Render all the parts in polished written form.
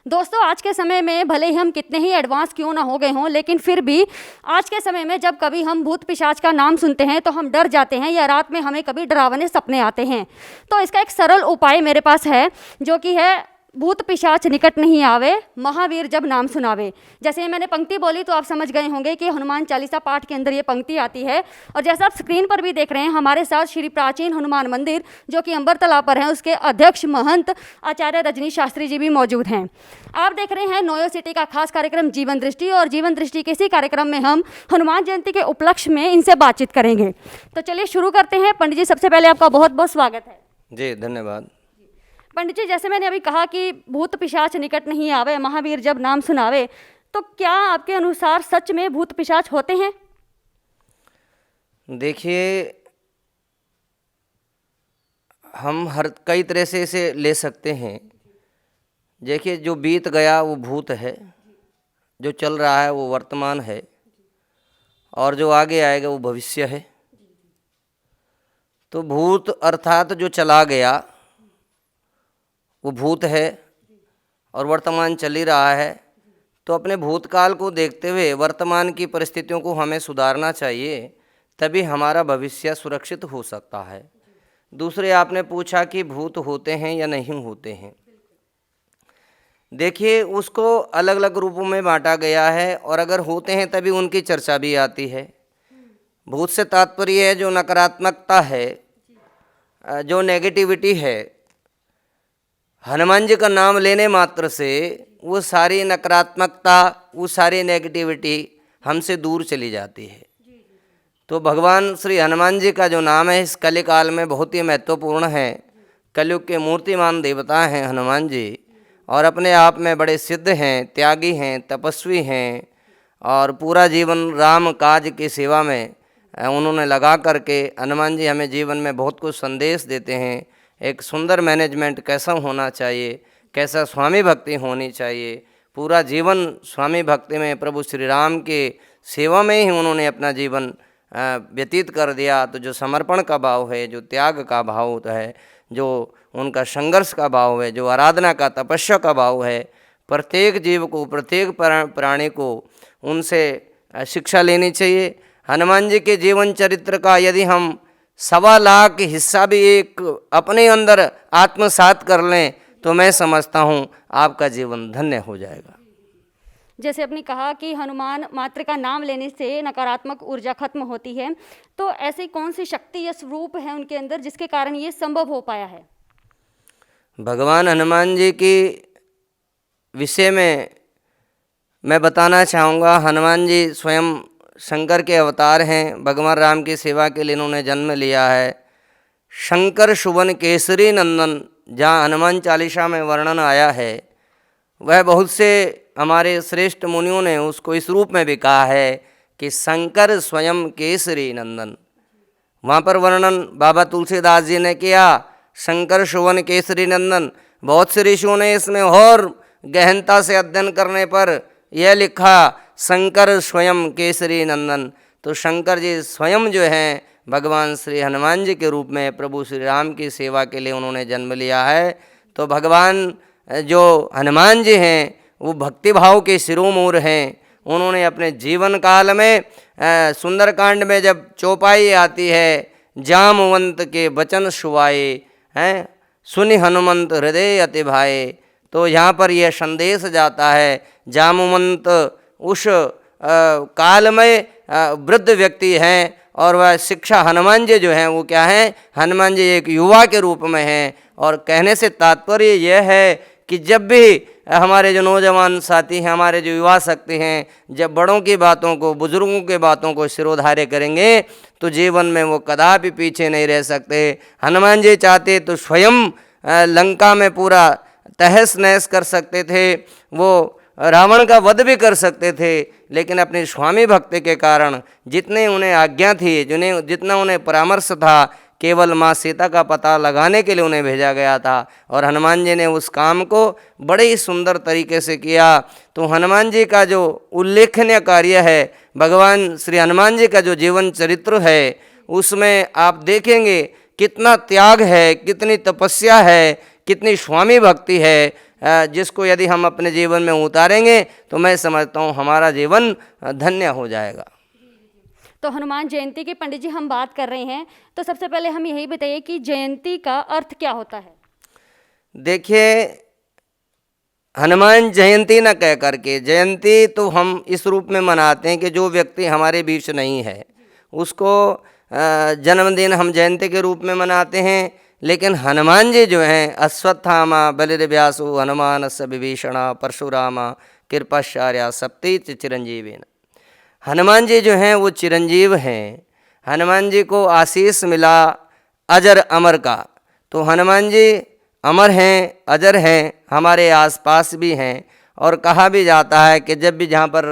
दोस्तों, आज के समय में भले ही हम कितने ही एडवांस क्यों ना हो गए हों, लेकिन फिर भी आज के समय में जब कभी हम भूत पिशाच का नाम सुनते हैं तो हम डर जाते हैं या रात में हमें कभी डरावने सपने आते हैं। तो इसका एक सरल उपाय मेरे पास है, जो कि है भूत पिशाच निकट नहीं आवे, महावीर जब नाम सुनावे। जैसे मैंने पंक्ति बोली तो आप समझ गए होंगे कि हनुमान चालीसा पाठ के अंदर ये पंक्ति आती है। और जैसा आप स्क्रीन पर भी देख रहे हैं, हमारे साथ श्री प्राचीन हनुमान मंदिर जो कि अंबरतला पर है, उसके अध्यक्ष महंत आचार्य रजनी शास्त्री जी भी मौजूद हैं। आप देख रहे हैं नोयो सिटी का खास कार्यक्रम जीवन दृष्टि, और जीवन दृष्टि के इसी कार्यक्रम में हम हनुमान जयंती के उपलक्ष्य में इनसे बातचीत करेंगे। तो चलिए शुरू करते हैं। पंडित जी, सबसे पहले आपका बहुत बहुत स्वागत है। जी धन्यवाद। पंडित जी, जैसे मैंने अभी कहा कि भूत पिशाच निकट नहीं आवे, महावीर जब नाम सुनावे, तो क्या आपके अनुसार सच में भूत पिशाच होते हैं? देखिए, हम हर कई तरह से इसे ले सकते हैं। देखिए, जो बीत गया वो भूत है, जो चल रहा है वो वर्तमान है, और जो आगे आएगा वो भविष्य है। तो भूत अर्थात जो चला गया वो भूत है, और वर्तमान चल ही रहा है। तो अपने भूतकाल को देखते हुए वर्तमान की परिस्थितियों को हमें सुधारना चाहिए, तभी हमारा भविष्य सुरक्षित हो सकता है। दूसरे, आपने पूछा कि भूत होते हैं या नहीं होते हैं। देखिए, उसको अलग अलग रूपों में बांटा गया है, और अगर होते हैं तभी उनकी चर्चा भी आती है। भूत से तात्पर्य है जो नकारात्मकता है, जो नेगेटिविटी है। हनुमान जी का नाम लेने मात्र से वो सारी नकारात्मकता, वो सारी नेगेटिविटी हमसे दूर चली जाती है। तो भगवान श्री हनुमान जी का जो नाम है इस कलिकाल में बहुत ही महत्वपूर्ण है। कलयुग के मूर्तिमान देवता हैं हनुमान जी, और अपने आप में बड़े सिद्ध हैं, त्यागी हैं, तपस्वी हैं, और पूरा जीवन राम काज की सेवा में उन्होंने लगा करके हनुमान जी हमें जीवन में बहुत कुछ संदेश देते हैं। एक सुंदर मैनेजमेंट कैसा होना चाहिए, कैसा स्वामी भक्ति होनी चाहिए। पूरा जीवन स्वामी भक्ति में, प्रभु श्री राम के सेवा में ही उन्होंने अपना जीवन व्यतीत कर दिया। तो जो समर्पण का भाव है, जो त्याग का भाव है, जो उनका संघर्ष का भाव है, जो आराधना का, तपस्या का भाव है, प्रत्येक जीव को, प्रत्येक प्राणी को उनसे शिक्षा लेनी चाहिए। हनुमान जी के जीवन चरित्र का यदि हम 1.25 लाख हिस्सा भी एक अपने अंदर आत्मसात कर लें तो मैं समझता हूँ आपका जीवन धन्य हो जाएगा। जैसे आपने कहा कि हनुमान मात्र का नाम लेने से नकारात्मक ऊर्जा खत्म होती है, तो ऐसी कौन सी शक्ति या स्वरूप है उनके अंदर जिसके कारण ये संभव हो पाया है? भगवान हनुमान जी के विषय में मैं बताना चाहूँगा। हनुमान जी स्वयं शंकर के अवतार हैं। भगवान राम की सेवा के लिए इन्होंने जन्म लिया है। शंकर सुवन केसरी नंदन, जहाँ हनुमान चालीसा में वर्णन आया है, वह बहुत से हमारे श्रेष्ठ मुनियों ने उसको इस रूप में भी कहा है कि शंकर स्वयं केसरी नंदन। वहाँ पर वर्णन बाबा तुलसीदास जी ने किया, शंकर सुवन केसरी नंदन। बहुत से ऋषियों ने इसमें और गहनता से अध्ययन करने पर यह लिखा, शंकर स्वयं केसरी नंदन। तो शंकर जी स्वयं जो हैं भगवान श्री हनुमान जी के रूप में प्रभु श्री राम की सेवा के लिए उन्होंने जन्म लिया है। तो भगवान जो हनुमान जी हैं वो भक्तिभाव के शिरोमूर हैं। उन्होंने अपने जीवन काल में सुंदरकांड में जब चौपाई आती है, जामवंत के वचन सुवाए हैं, सुनि हनुमंत हृदय अति भाए, तो यहाँ पर यह संदेश जाता है, जामवंत उस काल में वृद्ध व्यक्ति हैं, और वह शिक्षा हनुमान जी जो हैं वो क्या हैं, हनुमान जी एक युवा के रूप में हैं। और कहने से तात्पर्य यह है कि जब भी हमारे जो नौजवान साथी हैं, हमारे जो युवा शक्ति हैं, जब बड़ों की बातों को, बुजुर्गों की बातों को सिरोधार्य करेंगे तो जीवन में वो कदापि पीछे नहीं रह सकते। हनुमान जी चाहते तो स्वयं लंका में पूरा तहस नहस कर सकते थे, वो रावण का वध भी कर सकते थे, लेकिन अपनी स्वामी भक्ति के कारण जितने उन्हें आज्ञा थी, जितना उन्हें परामर्श था, केवल माँ सीता का पता लगाने के लिए उन्हें भेजा गया था, और हनुमान जी ने उस काम को बड़े ही सुंदर तरीके से किया। तो हनुमान जी का जो उल्लेखनीय कार्य है, भगवान श्री हनुमान जी का जो जीवन चरित्र है, उसमें आप देखेंगे कितना त्याग है, कितनी तपस्या है, कितनी स्वामी भक्ति है। जिसको यदि हम अपने जीवन में उतारेंगे तो मैं समझता हूँ हमारा जीवन धन्य हो जाएगा। तो हनुमान जयंती की पंडित जी हम बात कर रहे हैं, तो सबसे पहले हम यही बताइए कि जयंती का अर्थ क्या होता है। देखिए, हनुमान जयंती न कह करके, जयंती तो हम इस रूप में मनाते हैं कि जो व्यक्ति हमारे बीच नहीं है उसको जन्मदिन हम जयंती के रूप में मनाते हैं। लेकिन हनुमान जी जो हैं, अश्वत्थामा बलिर्व्यासु हनुमानस्य विभीषणा परशुरामा कृपाचार्या सप्ती चिरंजीवेन। हनुमान जी जो हैं वो चिरंजीव हैं। हनुमान जी को आशीष मिला अजर अमर का, तो हनुमान जी अमर हैं, अजर हैं, हमारे आसपास भी हैं। और कहा भी जाता है कि जब भी जहाँ पर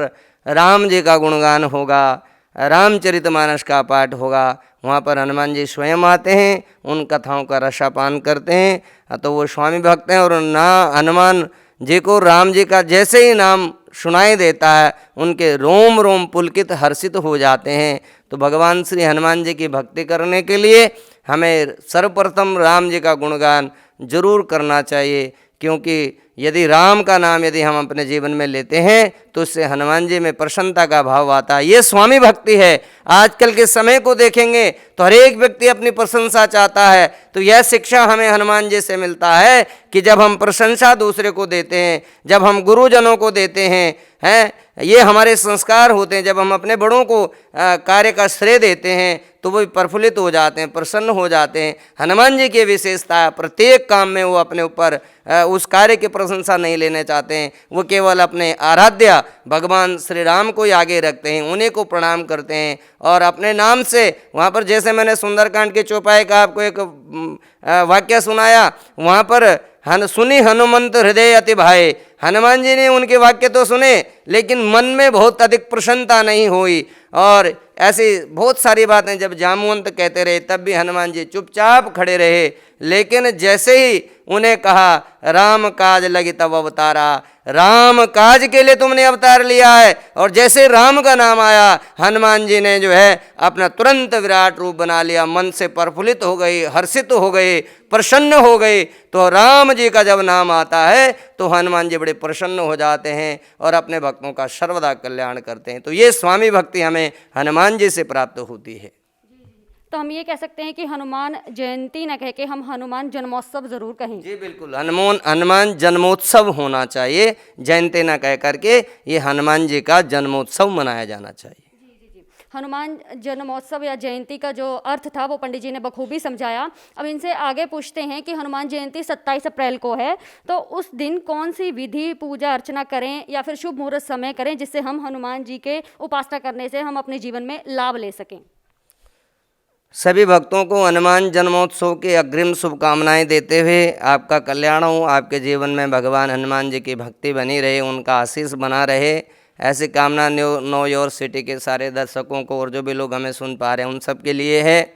राम जी का गुणगान होगा, रामचरितमानस का पाठ होगा, वहाँ पर हनुमान जी स्वयं आते हैं, उन कथाओं का रसापान करते हैं। तो वो स्वामी भक्त हैं। और ना हनुमान जी को राम जी का जैसे ही नाम सुनाई देता है उनके रोम रोम पुलकित हर्षित हो जाते हैं। तो भगवान श्री हनुमान जी की भक्ति करने के लिए हमें सर्वप्रथम राम जी का गुणगान जरूर करना चाहिए, क्योंकि यदि राम का नाम यदि हम अपने जीवन में लेते हैं तो उससे हनुमान जी में प्रसन्नता का भाव आता है। ये स्वामी भक्ति है। आजकल के समय को देखेंगे तो हर एक व्यक्ति अपनी प्रशंसा चाहता है। तो यह शिक्षा हमें हनुमान जी से मिलता है कि जब हम प्रशंसा दूसरे को देते हैं, जब हम गुरुजनों को देते हैं, ये हमारे संस्कार होते हैं। जब हम अपने बड़ों को कार्य का श्रेय देते हैं तो वो प्रफुल्लित हो जाते हैं, प्रसन्न हो जाते हैं। हनुमान जी की विशेषता है, प्रत्येक काम में वो अपने ऊपर उस कार्य की प्रशंसा नहीं लेना चाहते हैं। वो केवल अपने आराध्य भगवान श्री राम को ही आगे रखते हैं, उन्हीं को प्रणाम करते हैं। और अपने नाम से वहाँ पर, जैसे मैंने सुंदरकांड के चौपाई का आपको एक वाक्य सुनाया, वहाँ पर सुनी हनुमंत हृदय अति भाए। हनुमान जी ने उनके वाक्य तो सुने लेकिन मन में बहुत अधिक प्रसन्नता नहीं हुई। और ऐसी बहुत सारी बातें जब जामवंत कहते रहे तब भी हनुमान जी चुपचाप खड़े रहे। लेकिन जैसे ही उन्हें कहा राम काज लगी तब अवतारा, राम काज के लिए तुमने अवतार लिया है, और जैसे राम का नाम आया हनुमान जी ने जो है अपना तुरंत विराट रूप बना लिया, मन से प्रफुल्लित हो गई, हर्षित हो गए, प्रसन्न हो गए। तो राम जी का जब नाम आता है तो हनुमान जी बड़े प्रसन्न हो जाते हैं और अपने भक्तों का सर्वदा कल्याण करते हैं। तो ये स्वामी भक्ति हमें हनुमान जी से प्राप्त होती है। तो हम ये कह सकते हैं कि हनुमान जयंती न कह के हम हनुमान जन्मोत्सव जरूर कहें। जी बिल्कुल, हनुमान जन्मोत्सव होना चाहिए, जयंती न कह करके ये हनुमान जी का जन्मोत्सव मनाया जाना चाहिए। हनुमान जन्मोत्सव या जयंती का जो अर्थ था वो पंडित जी ने बखूबी समझाया। अब इनसे आगे पूछते हैं कि हनुमान जयंती 27 अप्रैल को है, तो उस दिन कौन सी विधि पूजा अर्चना करें या फिर शुभ मुहूर्त समय करें जिससे हम हनुमान जी के उपासना करने से हम अपने जीवन में लाभ ले सकें। सभी भक्तों को हनुमान जन्मोत्सव की अग्रिम शुभकामनाएं देते हुए आपका कल्याण हो, आपके जीवन में भगवान हनुमान जी की भक्ति बनी रहे, उनका आशीष बना रहे, ऐसी कामना नो योर सिटी के सारे दर्शकों को और जो भी लोग हमें सुन पा रहे हैं उन सब के लिए है।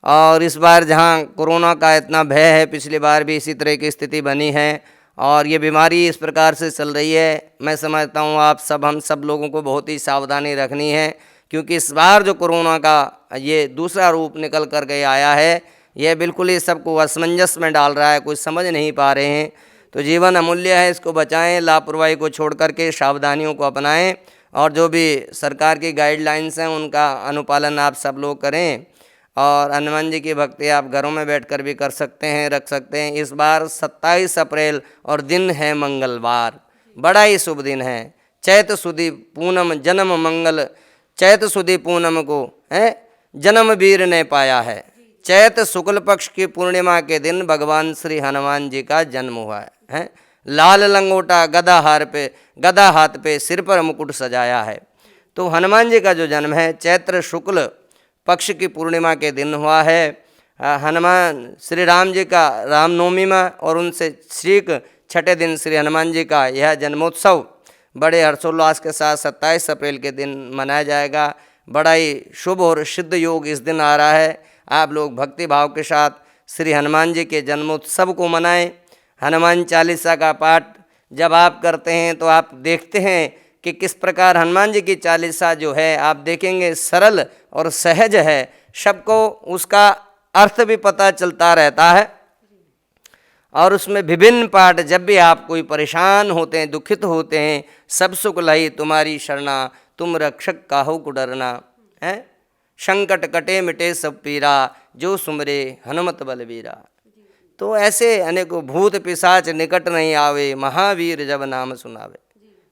और इस बार जहां कोरोना का इतना भय है, पिछली बार भी इसी तरह की स्थिति बनी है और ये बीमारी इस प्रकार से चल रही है, मैं समझता हूँ हम सब लोगों को बहुत ही सावधानी रखनी है, क्योंकि इस बार जो कोरोना का ये दूसरा रूप निकल कर के आया है, यह बिल्कुल ही सबको असमंजस में डाल रहा है, कुछ समझ नहीं पा रहे हैं। तो जीवन अमूल्य है, इसको बचाएं, लापरवाही को छोड़ करके सावधानियों को अपनाएं और जो भी सरकार की गाइडलाइंस हैं उनका अनुपालन आप सब लोग करें। और हनुमान जी की भक्ति आप घरों में बैठकर भी कर सकते हैं, रख सकते हैं। इस बार 27 अप्रैल और दिन है मंगलवार, बड़ा ही शुभ दिन है। चैत सुदी पूनम जन्म मंगल, चैत सुदी पूनम को है जन्म वीर ने पाया है। चैत शुक्ल पक्ष की पूर्णिमा के दिन भगवान श्री हनुमान जी का जन्म हुआ है। लाल लंगोटा गदा हाथ पे सिर पर मुकुट सजाया है। तो हनुमान जी का जो जन्म है चैत्र शुक्ल पक्ष की पूर्णिमा के दिन हुआ है। हनुमान श्री राम जी का रामनवमी में और उनसे ठीक छठे दिन श्री हनुमान जी का यह जन्मोत्सव बड़े हर्षोल्लास के साथ 27 अप्रैल के दिन मनाया जाएगा। बड़ा ही शुभ और सिद्ध योग इस दिन आ रहा है। आप लोग भक्ति भाव के साथ श्री हनुमान जी के जन्मोत्सव को मनाएं। हनुमान चालीसा का पाठ जब आप करते हैं तो आप देखते हैं कि किस प्रकार हनुमान जी की चालीसा जो है आप देखेंगे सरल और सहज है, सबको उसका अर्थ भी पता चलता रहता है। और उसमें विभिन्न पाठ, जब भी आप कोई परेशान होते हैं, दुखित होते हैं, सब सुख लही तुम्हारी शरणा, तुम रक्षक काहू को डरना है। संकट कटे मिटे सब पीरा, जो सुमरे हनुमत बलवीरा। तो ऐसे अनेकों भूत पिशाच निकट नहीं आवे, महावीर जब नाम सुनावे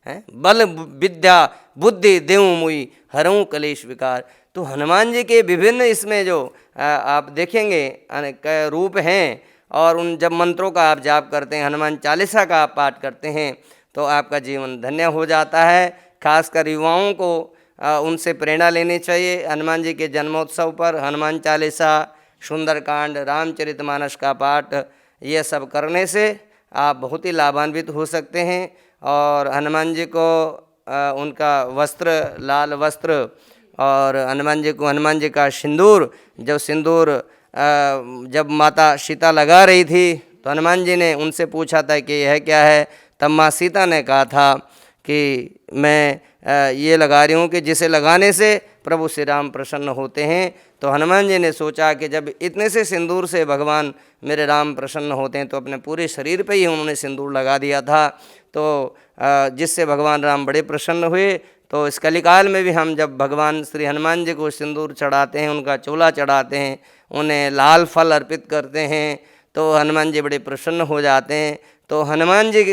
हैं। बल विद्या बुद्धि देऊं मुई, हरऊं कलेश विकार। तो हनुमान जी के विभिन्न इसमें जो आप देखेंगे अनेक रूप हैं, और उन जब मंत्रों का आप जाप करते हैं, हनुमान चालीसा का आप पाठ करते हैं, तो आपका जीवन धन्य हो जाता है। खासकर युवाओं को उनसे प्रेरणा लेनी चाहिए। हनुमान जी के जन्मोत्सव पर हनुमान चालीसा, सुंदरकांड, रामचरितमानस का पाठ, ये सब करने से आप बहुत ही लाभान्वित हो सकते हैं। और हनुमान जी को उनका वस्त्र, लाल वस्त्र, और हनुमान जी को हनुमान जी का सिंदूर, जो सिंदूर जब माता सीता लगा रही थी, तो हनुमान जी ने उनसे पूछा था कि यह क्या है। तब माँ सीता ने कहा था कि मैं ये लगा रही हूँ कि जिसे लगाने से प्रभु श्री राम प्रसन्न होते हैं। तो हनुमान जी ने सोचा कि जब इतने से सिंदूर से भगवान मेरे राम प्रसन्न होते हैं, तो अपने पूरे शरीर पे ही उन्होंने सिंदूर लगा दिया था, तो जिससे भगवान राम बड़े प्रसन्न हुए। तो इस कलिकाल में भी हम जब भगवान श्री हनुमान जी को सिंदूर चढ़ाते हैं, उनका चोला चढ़ाते हैं, उन्हें लाल फल अर्पित करते हैं, तो हनुमान जी बड़े प्रसन्न हो जाते हैं। तो हनुमान जी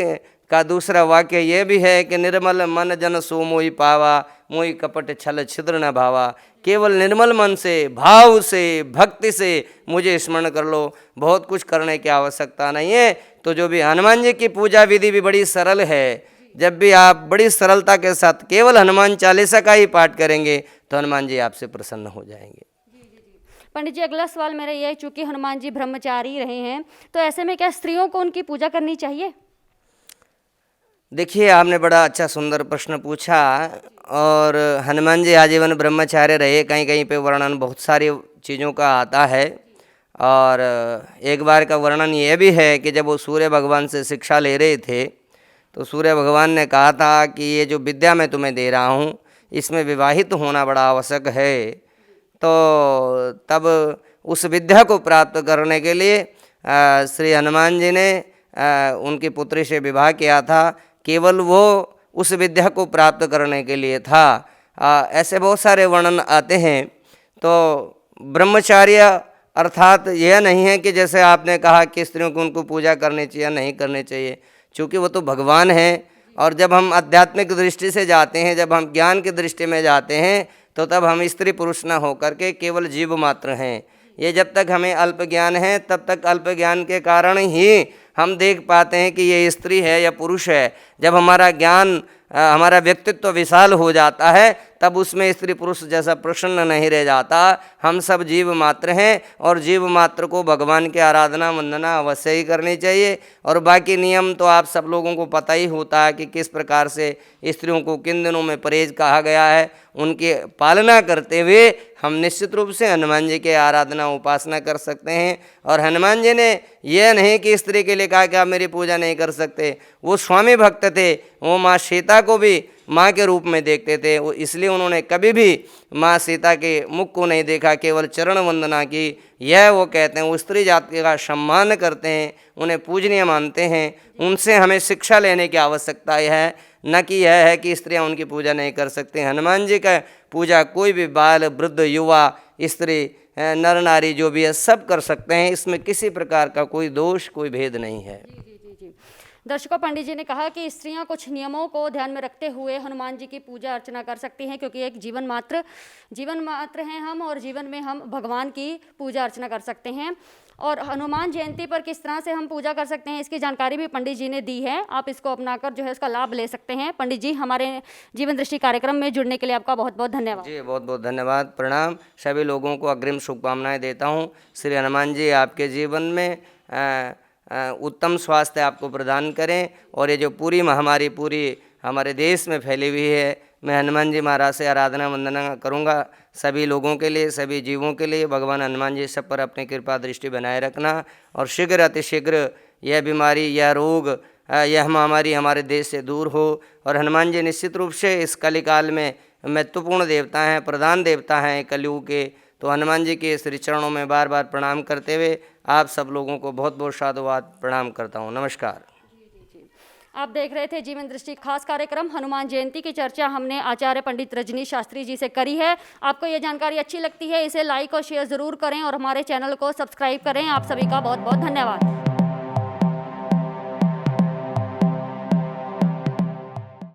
का दूसरा वाक्य ये भी है कि निर्मल मन जन सो मोहि पावा, मोहि कपट छल छिद्र न भावा। केवल निर्मल मन से, भाव से, भक्ति से मुझे स्मरण कर लो, बहुत कुछ करने की आवश्यकता नहीं है। तो जो भी हनुमान जी की पूजा विधि भी बड़ी सरल है। जब भी आप बड़ी सरलता के साथ केवल हनुमान चालीसा का ही पाठ करेंगे, तो हनुमान जी आपसे प्रसन्न हो जाएंगे। पंडित जी, अगला सवाल मेरा ये है, चूँकि हनुमान जी ब्रह्मचारी रहे हैं, तो ऐसे में क्या स्त्रियों को उनकी पूजा करनी चाहिए? देखिए, आपने बड़ा अच्छा सुंदर प्रश्न पूछा। और हनुमान जी आजीवन ब्रह्मचार्य रहे, कहीं कहीं पे वर्णन बहुत सारी चीज़ों का आता है। और एक बार का वर्णन ये भी है कि जब वो सूर्य भगवान से शिक्षा ले रहे थे, तो सूर्य भगवान ने कहा था कि ये जो विद्या मैं तुम्हें दे रहा हूँ, इसमें विवाहित होना बड़ा आवश्यक है। तो तब उस विद्या को प्राप्त करने के लिए श्री हनुमान जी ने उनकी पुत्री से विवाह किया था। केवल वो उस विद्या को प्राप्त करने के लिए था। ऐसे बहुत सारे वर्णन आते हैं। तो ब्रह्मचार्य अर्थात यह नहीं है कि जैसे आपने कहा कि स्त्रियों को उनको पूजा करनी चाहिए या नहीं करनी चाहिए, क्योंकि वो तो भगवान हैं। और जब हम आध्यात्मिक दृष्टि से जाते हैं, जब हम ज्ञान की दृष्टि में जाते हैं, तो तब हम स्त्री पुरुष न होकर के केवल जीव मात्र हैं। ये जब तक हमें अल्प ज्ञान है, तब तक अल्प ज्ञान के कारण ही हम देख पाते हैं कि ये स्त्री है या पुरुष है। जब हमारा ज्ञान, हमारा व्यक्तित्व विशाल हो जाता है, तब उसमें स्त्री पुरुष जैसा प्रश्न नहीं रह जाता। हम सब जीव मात्र हैं, और जीव मात्र को भगवान की आराधना वंदना अवश्य ही करनी चाहिए। और बाकी नियम तो आप सब लोगों को पता ही होता है कि किस प्रकार से स्त्रियों को किन दिनों में परहेज कहा गया है। उनकी पालना करते हुए हम निश्चित रूप से हनुमान जी के आराधना उपासना कर सकते हैं। और हनुमान जी ने यह नहीं कि स्त्री के लिए कहा कि आप मेरी पूजा नहीं कर सकते। वो स्वामी भक्त थे, वो माँ सीता को भी माँ के रूप में देखते थे। वो इसलिए उन्होंने कभी भी माँ सीता के मुख को नहीं देखा, केवल चरण वंदना की। यह वो कहते हैं, वो स्त्री जाति का सम्मान करते हैं, उन्हें पूजनीय मानते हैं। उनसे हमें शिक्षा लेने की आवश्यकता है, न कि यह है कि स्त्रियां उनकी पूजा नहीं कर सकती। हनुमान जी का पूजा कोई भी बाल, वृद्ध, युवा, स्त्री, नर नारी जो भी है, सब कर सकते हैं। इसमें किसी प्रकार का कोई दोष, कोई भेद नहीं है। दर्शकों, पंडित जी ने कहा कि स्त्रियां कुछ नियमों को ध्यान में रखते हुए हनुमान जी की पूजा अर्चना कर सकती हैं, क्योंकि एक जीवन मात्र हैं हम, और जीवन में हम भगवान की पूजा अर्चना कर सकते हैं। और हनुमान जयंती पर किस तरह से हम पूजा कर सकते हैं, इसकी जानकारी भी पंडित जी ने दी है। आप इसको अपनाकर जो है इसका लाभ ले सकते हैं। पंडित जी, हमारे जीवन दृष्टि कार्यक्रम में जुड़ने के लिए आपका बहुत बहुत धन्यवाद। जी, बहुत बहुत धन्यवाद, प्रणाम। सभी लोगों को अग्रिम शुभकामनाएं देता हूँ। श्री हनुमान जी आपके जीवन में उत्तम स्वास्थ्य आपको प्रदान करें। और ये जो पूरी महामारी पूरी हमारे देश में फैली हुई है, मैं हनुमान जी महाराज से आराधना वंदना करूँगा सभी लोगों के लिए, सभी जीवों के लिए। भगवान हनुमान जी सब पर अपनी कृपा दृष्टि बनाए रखना, और शीघ्र अतिशीघ्र यह बीमारी, यह रोग, यह महामारी हमारे देश से दूर हो। और हनुमान जी निश्चित रूप से इस कलिकाल में महत्वपूर्ण देवता हैं, प्रधान देवता हैं कलयुग के। तो हनुमान जी के श्री चरणों में बार बार प्रणाम करते हुए आप सब लोगों को बहुत बहुत साधुवाद प्रणाम करता हूँ। नमस्कार। आप देख रहे थे जीवन दृष्टि खास कार्यक्रम। हनुमान जयंती की चर्चा हमने आचार्य पंडित रजनीश शास्त्री जी से करी है। आपको ये जानकारी अच्छी लगती है इसे लाइक और शेयर ज़रूर करें और हमारे चैनल को सब्सक्राइब करें। आप सभी का बहुत बहुत धन्यवाद।